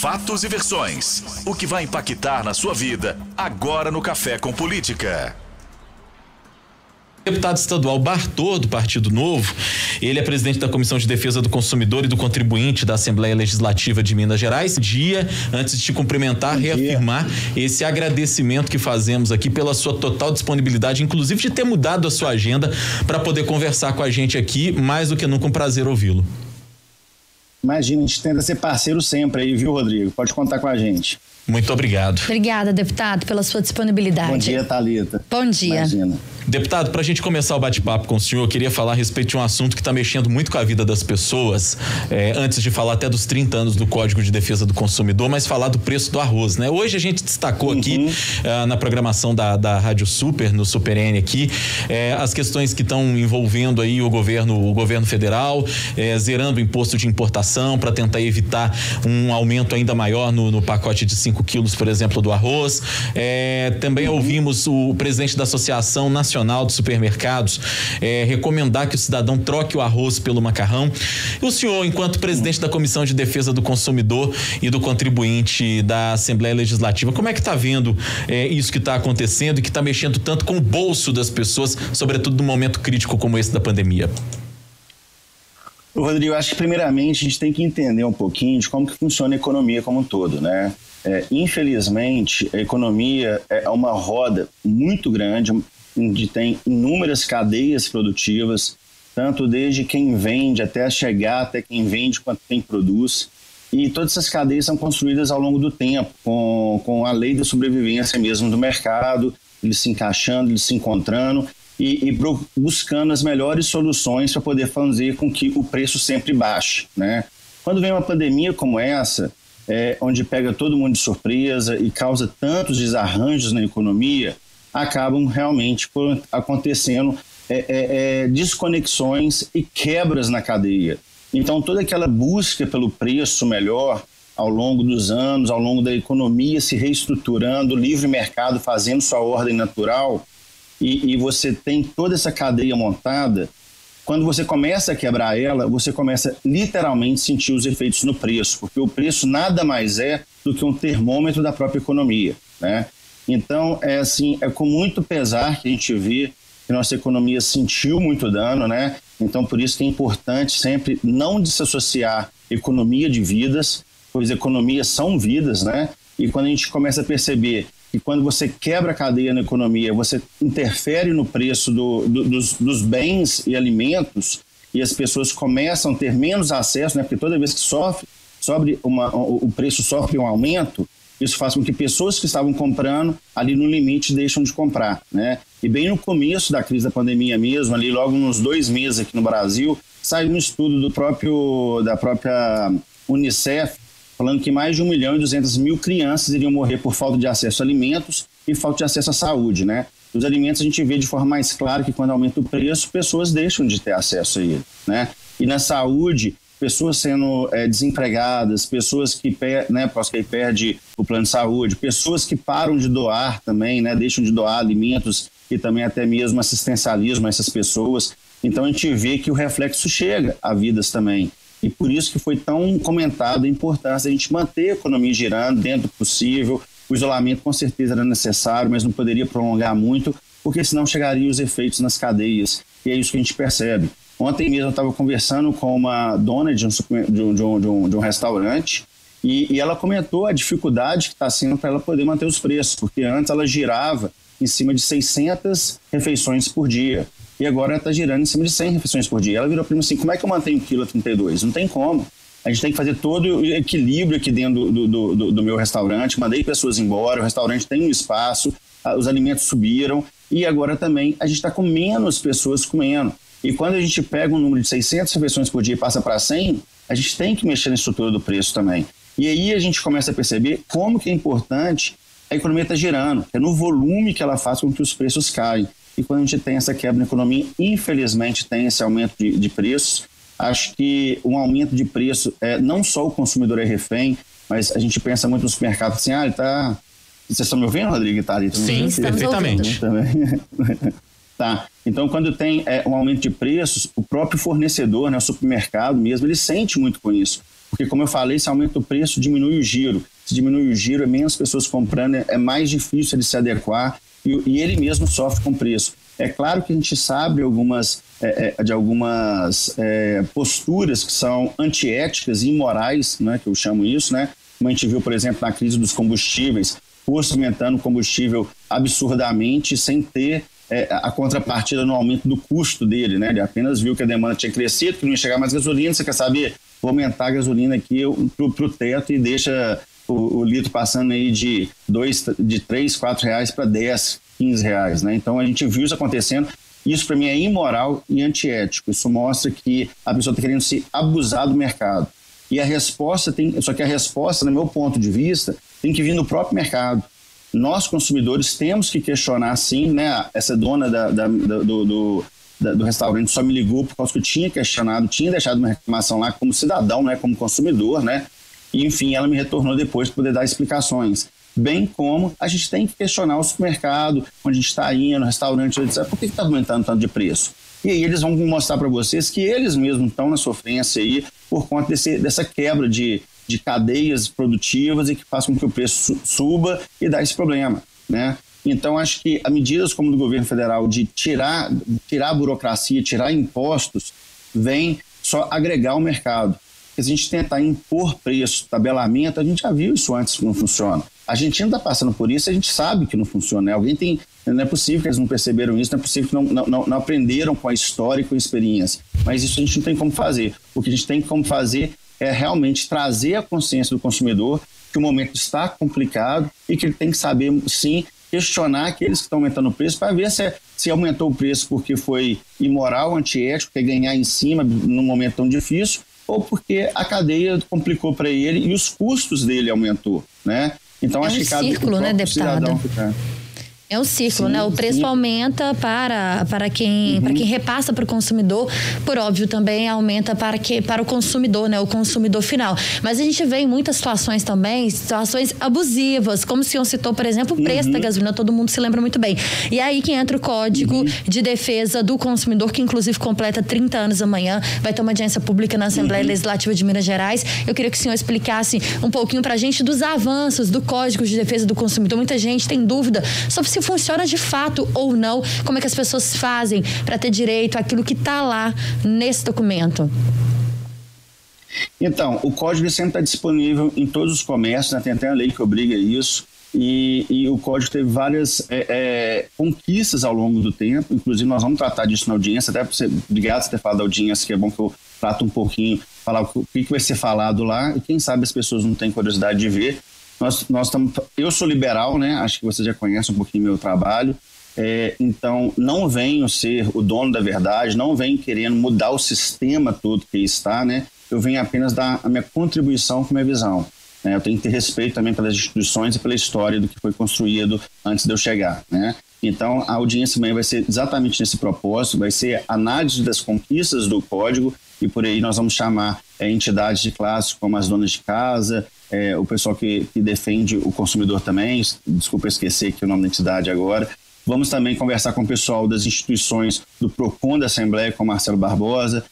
fatos e versões. O que vai impactar na sua vida, agora no Café com Política. Deputado estadual Bartô, do Partido Novo, ele é presidente da Comissão de Defesa do Consumidor e do Contribuinte da Assembleia Legislativa de Minas Gerais. Antes de te cumprimentar, reafirmar esse agradecimento que fazemos aqui pela sua total disponibilidade, inclusive de ter mudado a sua agenda para poder conversar com a gente aqui, mais do que nunca um prazer ouvi-lo. Imagina, a gente tenta ser parceiro sempre aí, viu, Rodrigo? Pode contar com a gente. Muito obrigado. Obrigada, deputado, pela sua disponibilidade. Bom dia, Thalita. Bom dia. Imagina. Deputado, para a gente começar o bate-papo com o senhor, eu queria falar a respeito de um assunto que está mexendo muito com a vida das pessoas, antes de falar até dos 30 anos do Código de Defesa do Consumidor, mas falar do preço do arroz, né? Hoje a gente destacou aqui na programação da Rádio Super, no Super N aqui, as questões que estão envolvendo aí o governo federal, zerando o imposto de importação para tentar evitar um aumento ainda maior no pacote de 5 quilos, por exemplo, do arroz. Também ouvimos o presidente da Associação Nacional de Supermercados recomendar que o cidadão troque o arroz pelo macarrão. E o senhor, enquanto presidente da Comissão de Defesa do Consumidor e do Contribuinte da Assembleia Legislativa, como é que está vendo isso que está acontecendo e que está mexendo tanto com o bolso das pessoas, sobretudo num momento crítico como esse da pandemia? Rodrigo, eu acho que primeiramente a gente tem que entender um pouquinho de como que funciona a economia como um todo, né? Infelizmente, a economia é uma roda muito grande, onde tem inúmeras cadeias produtivas, tanto desde quem vende até chegar, até quem vende quanto quem produz. E todas essas cadeias são construídas ao longo do tempo, com a lei da sobrevivência mesmo do mercado, eles se encaixando, eles se encontrando e buscando as melhores soluções para poder fazer com que o preço sempre baixe, né? Quando vem uma pandemia como essa, onde pega todo mundo de surpresa e causa tantos desarranjos na economia, acabam realmente acontecendo desconexões e quebras na cadeia. Então, toda aquela busca pelo preço melhor ao longo dos anos, ao longo da economia se reestruturando, o livre mercado fazendo sua ordem natural, e você tem toda essa cadeia montada, quando você começa a quebrar ela, você começa literalmente a sentir os efeitos no preço, porque o preço nada mais é do que um termômetro da própria economia, né? Então, é com muito pesar que a gente vê que nossa economia sentiu muito dano, né? Então, por isso que é importante sempre não desassociar economia de vidas, pois economias são vidas, né? E quando a gente começa a perceber que quando você quebra a cadeia na economia, você interfere no preço dos bens e alimentos e as pessoas começam a ter menos acesso, né? Porque toda vez que o preço sofre um aumento, isso faz com que pessoas que estavam comprando ali no limite deixam de comprar, né? E bem no começo da crise da pandemia mesmo, ali logo uns 2 meses aqui no Brasil, saiu um estudo da própria Unicef falando que mais de 1.200.000 crianças iriam morrer por falta de acesso a alimentos e falta de acesso à saúde, né? Os alimentos a gente vê de forma mais clara que quando aumenta o preço, pessoas deixam de ter acesso a ele, né? E na saúde, pessoas sendo desempregadas, pessoas que perdem o plano de saúde, pessoas que param de doar também, né? Deixam de doar alimentos e também até mesmo assistencialismo a essas pessoas. Então a gente vê que o reflexo chega a vidas também. E por isso que foi tão comentado a importância de a gente manter a economia girando dentro do possível. O isolamento com certeza era necessário, mas não poderia prolongar muito, porque senão chegariam os efeitos nas cadeias. E é isso que a gente percebe. Ontem mesmo eu estava conversando com uma dona de um restaurante e ela comentou a dificuldade que está sendo para ela poder manter os preços, porque antes ela girava em cima de 600 refeições por dia. E agora ela está girando em cima de 100 refeições por dia. Ela virou para mim assim, como é que eu mantenho 1,32 kg? Não tem como. A gente tem que fazer todo o equilíbrio aqui dentro do meu restaurante. Mandei pessoas embora, o restaurante tem um espaço, os alimentos subiram e agora também a gente está com menos pessoas comendo. E quando a gente pega um número de 600 refeições por dia e passa para 100, a gente tem que mexer na estrutura do preço também. E aí a gente começa a perceber como que é importante a economia estar girando. É no volume que ela faz com que os preços caem. E quando a gente tem essa quebra na economia, infelizmente tem esse aumento de preços. Acho que um aumento de preço, não só o consumidor é refém, mas a gente pensa muito no supermercado assim, ele tá... Vocês estão me ouvindo, Rodrigo? Tá ali, sim, perfeitamente. Tá. Então, quando tem um aumento de preços, o próprio fornecedor, né, o supermercado mesmo, ele sente muito com isso. Porque, como eu falei, se aumenta o preço, diminui o giro. Se diminui o giro, é menos pessoas comprando, é mais difícil de se adequar e ele mesmo sofre com o preço. É claro que a gente sabe de algumas posturas que são antiéticas e imorais, né, que eu chamo isso, né? Como a gente viu, por exemplo, na crise dos combustíveis, posto aumentando o combustível absurdamente sem ter a contrapartida no aumento do custo dele, né? Ele apenas viu que a demanda tinha crescido, que não ia chegar mais gasolina, você quer saber? Vou aumentar a gasolina aqui pro teto e deixa o litro passando aí de 3, 4 reais para 10, 15 reais, né? Então a gente viu isso acontecendo. Isso para mim é imoral e antiético. Isso mostra que a pessoa está querendo se abusar do mercado. E a resposta só que a resposta, no meu ponto de vista, tem que vir do próprio mercado. Nós, consumidores, temos que questionar, sim, né? Essa dona do restaurante só me ligou por causa que eu tinha questionado, tinha deixado uma reclamação lá como cidadão, né? Como consumidor, né? E, enfim, ela me retornou depois para poder dar explicações. Bem como a gente tem que questionar o supermercado, onde a gente está indo, no restaurante, por que está aumentando tanto de preço? E aí eles vão mostrar para vocês que eles mesmos estão na sofrência aí por conta dessa quebra de cadeias produtivas e que faz com que o preço suba e dá esse problema, né? Então, acho que medidas como do governo federal de tirar a burocracia, tirar impostos, vem só agregar o mercado. Se a gente tentar impor preço, tabelamento, a gente já viu isso antes que não funciona. A Argentina está passando por isso, a gente sabe que não funciona, né? Não é possível que eles não perceberam isso, não é possível que não aprenderam com a história e com a experiência. Mas isso a gente não tem como fazer. O que a gente tem como fazer é realmente trazer a consciência do consumidor que o momento está complicado e que ele tem que saber, sim, questionar aqueles que estão aumentando o preço para ver se aumentou o preço porque foi imoral, antiético, quer ganhar em cima num momento tão difícil, ou porque a cadeia complicou para ele e os custos dele aumentou, né? Então, acho que cabe círculo, né, deputado? É um ciclo, sim, né? O preço aumenta para quem repassa para o consumidor, por óbvio também aumenta para o consumidor, né? O consumidor final. Mas a gente vê em muitas situações também, situações abusivas, como o senhor citou, por exemplo, o preço da gasolina, todo mundo se lembra muito bem. E aí que entra o Código de Defesa do Consumidor, que inclusive completa 30 anos amanhã, vai ter uma audiência pública na Assembleia Legislativa de Minas Gerais. Eu queria que o senhor explicasse um pouquinho pra gente dos avanços do Código de Defesa do Consumidor. Muita gente tem dúvida sobre se funciona de fato ou não, como é que as pessoas fazem para ter direito àquilo que está lá nesse documento. Então, o código sempre está disponível em todos os comércios, né? Tem até a lei que obriga isso, e o código teve várias conquistas ao longo do tempo, inclusive nós vamos tratar disso na audiência, até obrigado por ter falado da audiência, que é bom que eu trato um pouquinho, falar o que vai ser falado lá, e quem sabe as pessoas não têm curiosidade de ver. Eu sou liberal, né? Acho que você já conhece um pouquinho meu trabalho. Então, não venho ser o dono da verdade, não venho querendo mudar o sistema todo que está, né? Eu venho apenas dar a minha contribuição com a minha visão. Eu tenho que ter respeito também pelas instituições e pela história do que foi construído antes de eu chegar, né? Então, a audiência amanhã vai ser exatamente nesse propósito, vai ser análise das conquistas do Código e por aí nós vamos chamar entidades de classe como as donas de casa, o pessoal que defende o consumidor também, desculpa esquecer aqui o nome da entidade agora. Vamos também conversar com o pessoal das instituições do PROCON da Assembleia, com Marcelo Barbosa,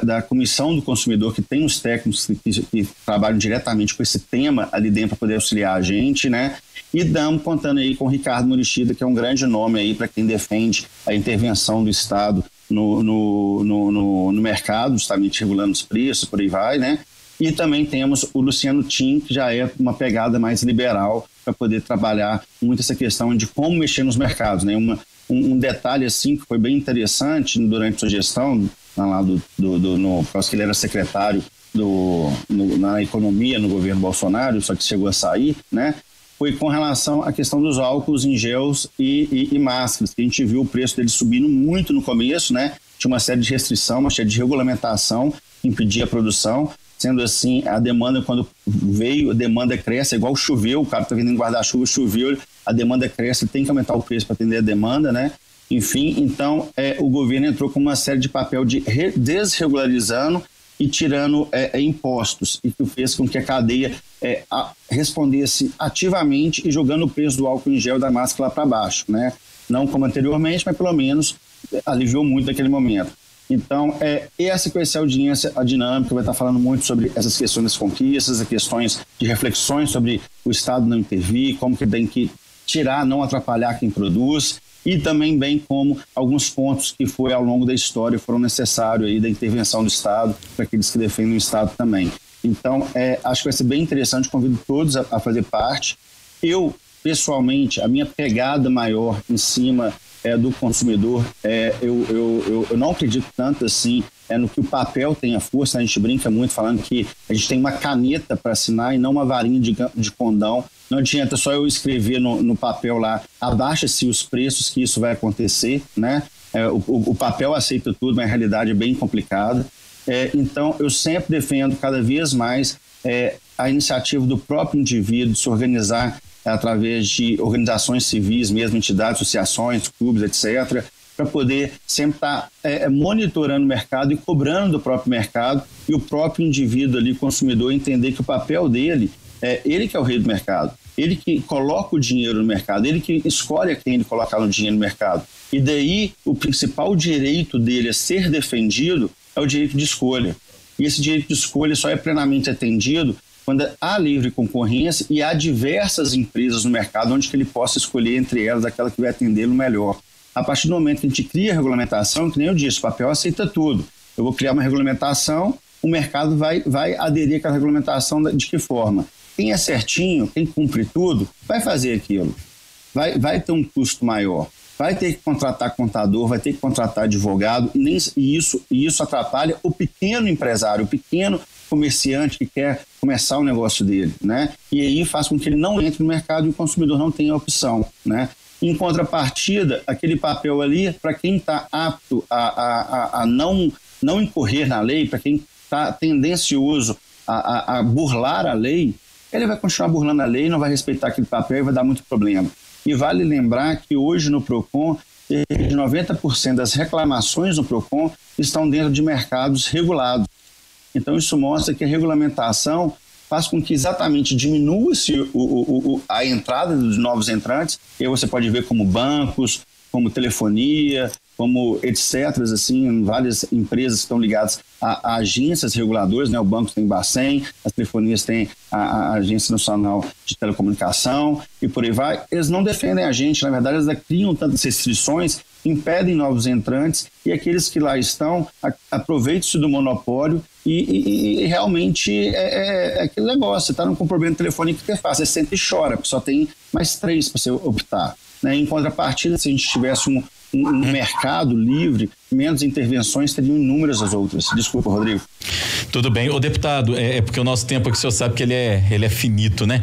da Comissão do Consumidor, que tem os técnicos que trabalham diretamente com esse tema ali dentro para poder auxiliar a gente, né? E estamos contando aí com o Ricardo Murichida, que é um grande nome aí para quem defende a intervenção do Estado no mercado, justamente regulando os preços, por aí vai, né? E também temos o Luciano Tim, que já é uma pegada mais liberal para poder trabalhar muito essa questão de como mexer nos mercados, né? Um detalhe assim que foi bem interessante durante sua gestão, lá por causa que ele era secretário na economia no governo Bolsonaro, só que chegou a sair, né? Foi com relação à questão dos álcools em gels e máscaras, que a gente viu o preço deles subindo muito no começo, né? Tinha uma série de restrição, uma série de regulamentação que impedia a produção. Sendo assim, a demanda, quando veio, a demanda cresce, é igual choveu, o cara está vendendo guarda-chuva, choveu, a demanda cresce, tem que aumentar o preço para atender a demanda, né? Enfim, então o governo entrou com uma série de papel de desregularizando e tirando impostos, e que fez com que a cadeia respondesse ativamente e jogando o preço do álcool em gel da máscara lá para baixo, né? Não como anteriormente, mas pelo menos aliviou muito naquele momento. Então, essa que vai ser a audiência, a dinâmica, vai estar falando muito sobre essas questões das conquistas, as questões de reflexões sobre o Estado não intervir, como que tem que tirar, não atrapalhar quem produz, e também bem como alguns pontos que foi ao longo da história foram necessários aí da intervenção do Estado, para aqueles que defendem o Estado também. Então, acho que vai ser bem interessante, convido todos a fazer parte. Eu, pessoalmente, a minha pegada maior em cima do consumidor, eu não acredito tanto assim no que o papel tem a força. A gente brinca muito falando que a gente tem uma caneta para assinar e não uma varinha de condão. Não adianta só eu escrever no papel lá, abaixa-se os preços que isso vai acontecer, né? O papel aceita tudo, mas a realidade é bem complicada. Então, eu sempre defendo cada vez mais a iniciativa do próprio indivíduo de se organizar através de organizações civis, mesmo entidades, associações, clubes, etc., para poder sempre estar monitorando o mercado e cobrando do próprio mercado, e o próprio indivíduo ali, consumidor, entender que o papel dele ele que é o rei do mercado, ele que coloca o dinheiro no mercado, ele que escolhe a quem ele colocar o dinheiro no mercado. E daí o principal direito dele a ser defendido é o direito de escolha. E esse direito de escolha só é plenamente atendido quando há livre concorrência e há diversas empresas no mercado onde que ele possa escolher entre elas aquela que vai atendê-lo melhor. A partir do momento que a gente cria a regulamentação, que nem eu disse, o papel aceita tudo. Eu vou criar uma regulamentação, o mercado vai aderir àquela regulamentação de que forma? Quem é certinho, quem cumpre tudo, vai fazer aquilo. Vai ter um custo maior. Vai ter que contratar contador, vai ter que contratar advogado, e isso atrapalha o pequeno empresário, o pequeno comerciante que quer começar o negócio dele, né? E aí faz com que ele não entre no mercado e o consumidor não tenha opção, né? Em contrapartida, aquele papel ali, para quem está apto a não incorrer na lei, para quem está tendencioso a burlar a lei, ele vai continuar burlando a lei, não vai respeitar aquele papel e vai dar muito problema. E vale lembrar que hoje no PROCON, cerca de 90% das reclamações no PROCON estão dentro de mercados regulados. Então isso mostra que a regulamentação faz com que exatamente diminua-se a entrada dos novos entrantes, e aí você pode ver como bancos, como telefonia, como etc., assim, várias empresas que estão ligadas a agências reguladoras, né? O banco tem Bacen, as telefonias têm a Agência Nacional de Telecomunicação e por aí vai. Eles não defendem a gente, na verdade eles criam tantas restrições, impedem novos entrantes, e aqueles que lá estão aproveitam-se do monopólio e realmente é aquele negócio. Você está com um problema de telefone, que você faz? Você senta e chora, porque só tem mais 3 para você optar, né? Em contrapartida, se a gente tivesse um mercado livre, menos intervenções teriam inúmeras as outras. Desculpa, Rodrigo. Tudo bem. Ô, deputado, porque o nosso tempo aqui, o senhor sabe que ele é finito, né?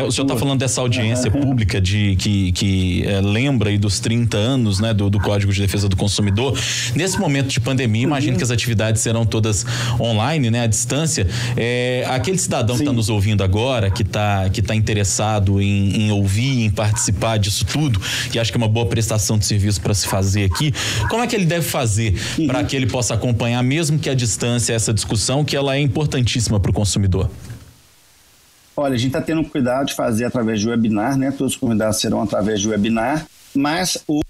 O senhor está falando dessa audiência pública que lembra aí dos 30 anos, né, do Código de Defesa do Consumidor. Nesse momento de pandemia, imagino que as atividades serão todas online, né, à distância. Aquele cidadão que está nos ouvindo agora, que tá interessado em ouvir, em participar disso tudo, que acho que é uma boa prestação de serviço para se fazer aqui, como é que ele deve fazer para que ele possa acompanhar, mesmo que à distância, essa discussão, que ela é importantíssima para o consumidor? Olha, a gente está tendo cuidado de fazer através de webinar, né? Todos os convidados serão através de webinar, mas o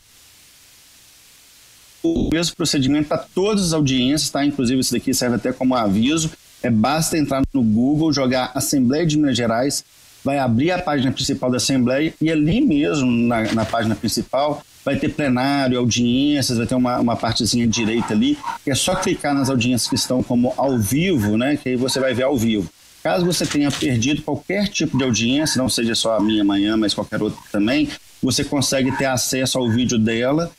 mesmo procedimento para todas as audiências, tá? Inclusive isso daqui serve até como aviso. Basta entrar no Google, jogar Assembleia de Minas Gerais, vai abrir a página principal da Assembleia e ali mesmo, na página principal, vai ter plenário, audiências, vai ter uma partezinha direita ali, que é só clicar nas audiências que estão como ao vivo, né? Que aí você vai ver ao vivo. Caso você tenha perdido qualquer tipo de audiência, não seja só a minha amanhã, mas qualquer outra também, você consegue ter acesso ao vídeo dela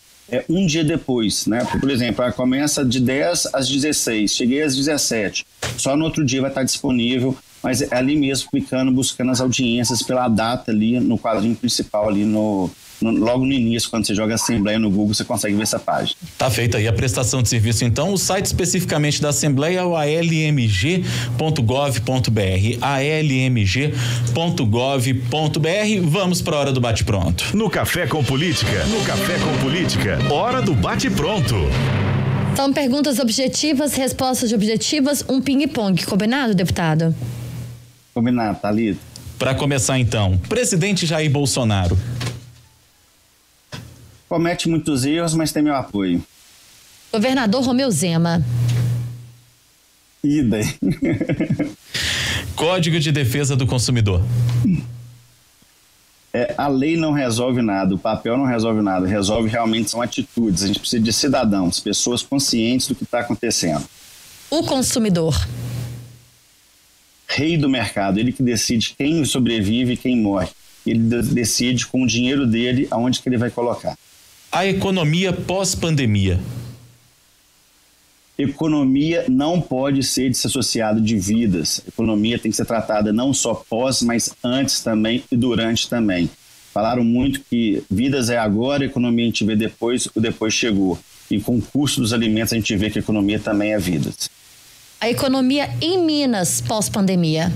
um dia depois, né? Por exemplo, ela começa de 10 às 16, cheguei às 17, só no outro dia vai estar disponível, mas é ali mesmo, clicando, buscando as audiências pela data ali no quadrinho principal ali logo no início, quando você joga Assembleia no Google, você consegue ver essa página. Tá feita aí a prestação de serviço, então. O site especificamente da Assembleia é o almg.gov.br, almg.gov.br. Vamos para a hora do bate-pronto. No Café com Política, hora do bate-pronto. São perguntas objetivas, respostas objetivas, um ping-pong. Combinado, deputado? Combinado, Thalita. Para começar, então, presidente Jair Bolsonaro. Comete muitos erros, mas tem meu apoio. Governador Romeu Zema. Idem. Código de Defesa do Consumidor. A lei não resolve nada, o papel não resolve nada, resolve realmente são atitudes. A gente precisa de cidadãos, pessoas conscientes do que está acontecendo. O consumidor. Rei do mercado, ele que decide quem sobrevive e quem morre. Ele decide com o dinheiro dele aonde que ele vai colocar. A economia pós-pandemia. Economia não pode ser desassociada de vidas. Economia tem que ser tratada não só pós, mas antes também e durante também. Falaram muito que vidas é agora, economia a gente vê depois, o depois chegou. E com o custo dos alimentos a gente vê que a economia também é vidas. A economia em Minas pós-pandemia.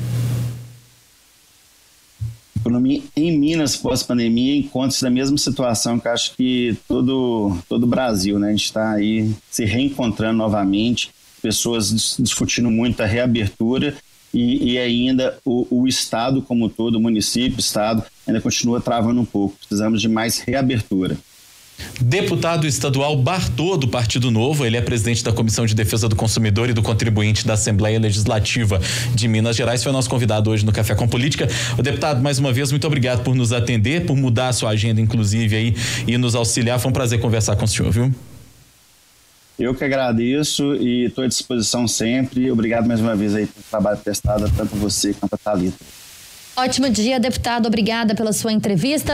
Economia em Minas pós-pandemia encontra-se na mesma situação que acho que todo o Brasil, né? A gente está aí se reencontrando novamente, pessoas discutindo muito a reabertura e ainda o Estado como todo, o município, o Estado, ainda continua travando um pouco. Precisamos de mais reabertura. Deputado estadual Bartô, do Partido Novo, ele é presidente da Comissão de Defesa do Consumidor e do Contribuinte da Assembleia Legislativa de Minas Gerais, foi nosso convidado hoje no Café com Política. O deputado, mais uma vez, muito obrigado por nos atender, por mudar a sua agenda, inclusive, aí, e nos auxiliar. Foi um prazer conversar com o senhor, viu? Eu que agradeço e estou à disposição sempre. Obrigado mais uma vez aí pelo trabalho prestado, tanto você quanto a Thalita. Ótimo dia, deputado. Obrigada pela sua entrevista.